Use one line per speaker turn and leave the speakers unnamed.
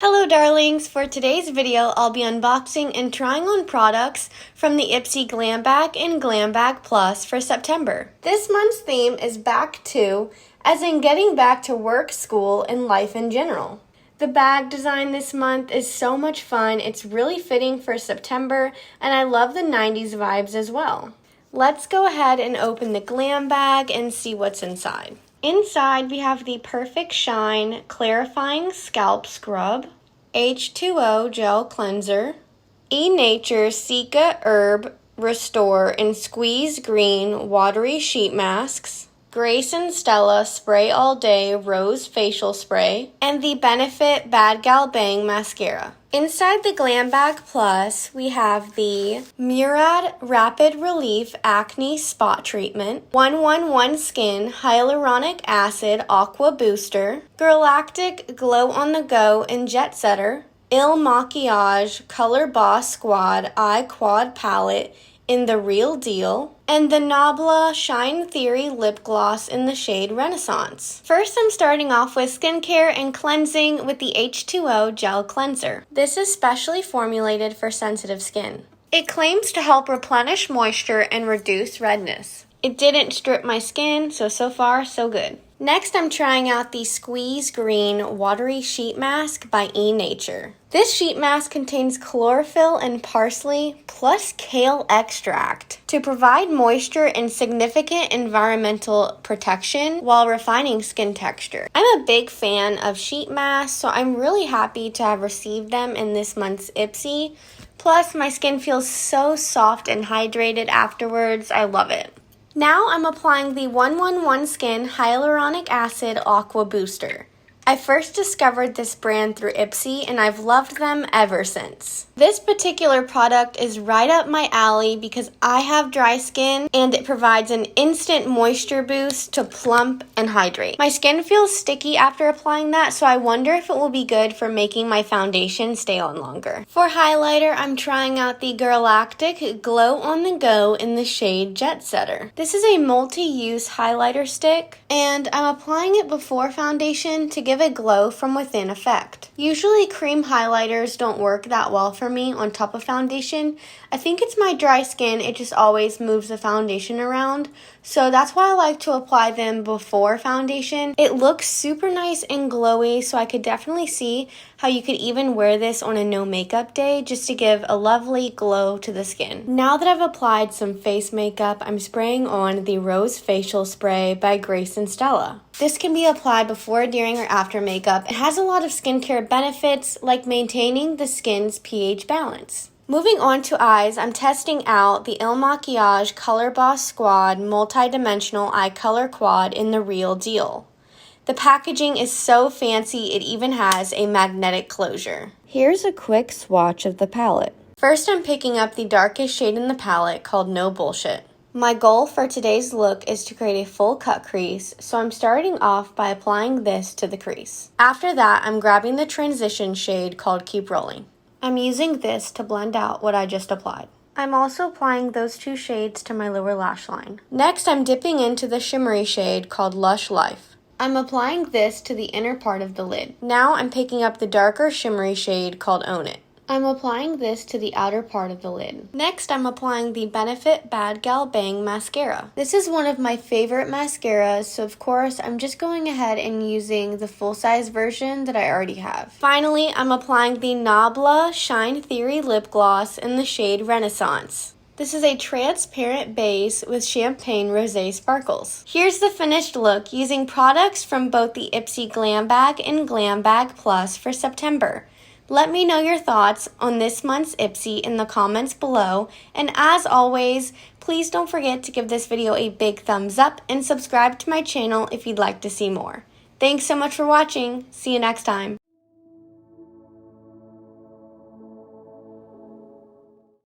Hello darlings, for today's video I'll be unboxing and trying on products from the Ipsy Glam Bag and Glam Bag Plus for September. This month's theme is back to, as in getting back to work, school, and life in general. The bag design this month is so much fun, it's really fitting for September, and I love the 90s vibes as well. Let's go ahead and open the Glam Bag and see what's inside. Inside, we have the Perfect Shine Clarifying Scalp Scrub, H2O Gel Cleanser, Enature Cica Herb Restore and Squeeze Green Watery Sheet Masks, Grace and Stella Spray All Day Rose Facial Spray, and the Benefit Bad Gal Bang Mascara. Inside the Glam Bag Plus, we have the Murad Rapid Relief Acne Spot Treatment, 111 Skin Hyaluronic Acid Aqua Booster, Girlactik Glow on the Go and Jet Setter, Makiage Color Boss Squad Eye Quad Palette in the Real Deal, and the Nabla Shine Theory Lip Gloss in the shade Renaissance. First, I'm starting off with skincare and cleansing with the H2O Gel Cleanser. This is specially formulated for sensitive skin. It claims to help replenish moisture and reduce redness. It didn't strip my skin, so far, so good. Next, I'm trying out the Squeeze Green Watery Sheet Mask by Enature. This sheet mask contains chlorophyll and parsley plus kale extract to provide moisture and significant environmental protection while refining skin texture. I'm a big fan of sheet masks, so I'm really happy to have received them in this month's Ipsy. Plus, my skin feels so soft and hydrated afterwards. I love it. Now I'm applying the 111 Skin Hyaluronic Acid Aqua Booster. I first discovered this brand through Ipsy and I've loved them ever since. This particular product is right up my alley because I have dry skin and it provides an instant moisture boost to plump and hydrate. My skin feels sticky after applying that, so I wonder if it will be good for making my foundation stay on longer. For highlighter, I'm trying out the Girlactik Glow on the Go in the shade Jet Setter. This is a multi-use highlighter stick and I'm applying it before foundation to give a glow from within effect. Usually cream highlighters don't work that well for me on top of foundation. I think it's my dry skin, it just always moves the foundation around, so that's why I like to apply them before foundation. It looks super nice and glowy, so I could definitely see how you could even wear this on a no makeup day just to give a lovely glow to the skin. Now that I've applied some face makeup, I'm spraying on the Rose Facial Spray by Grace and Stella. This can be applied before, during, or after makeup. It has a lot of skincare benefits like maintaining the skin's pH balance. Moving on to eyes, I'm testing out the Makiage Color Boss Squad Multi-Dimensional Eye Color Quad in the Real Deal. The packaging is so fancy, it even has a magnetic closure. Here's a quick swatch of the palette. First, I'm picking up the darkest shade in the palette called No Bullshit. My goal for today's look is to create a full cut crease, so I'm starting off by applying this to the crease. After that, I'm grabbing the transition shade called Keep Rolling. I'm using this to blend out what I just applied. I'm also applying those two shades to my lower lash line. Next, I'm dipping into the shimmery shade called Lush Life. I'm applying this to the inner part of the lid. Now I'm picking up the darker shimmery shade called Own It. I'm applying this to the outer part of the lid. Next, I'm applying the Benefit Bad Gal Bang Mascara. This is one of my favorite mascaras, so of course, I'm just going ahead and using the full-size version that I already have. Finally, I'm applying the Nabla Shine Theory Lip Gloss in the shade Renaissance. This is a transparent base with champagne rosé sparkles. Here's the finished look using products from both the Ipsy Glam Bag and Glam Bag Plus for September. Let me know your thoughts on this month's Ipsy in the comments below, and as always, please don't forget to give this video a big thumbs up and subscribe to my channel if you'd like to see more. Thanks so much for watching. See you next time.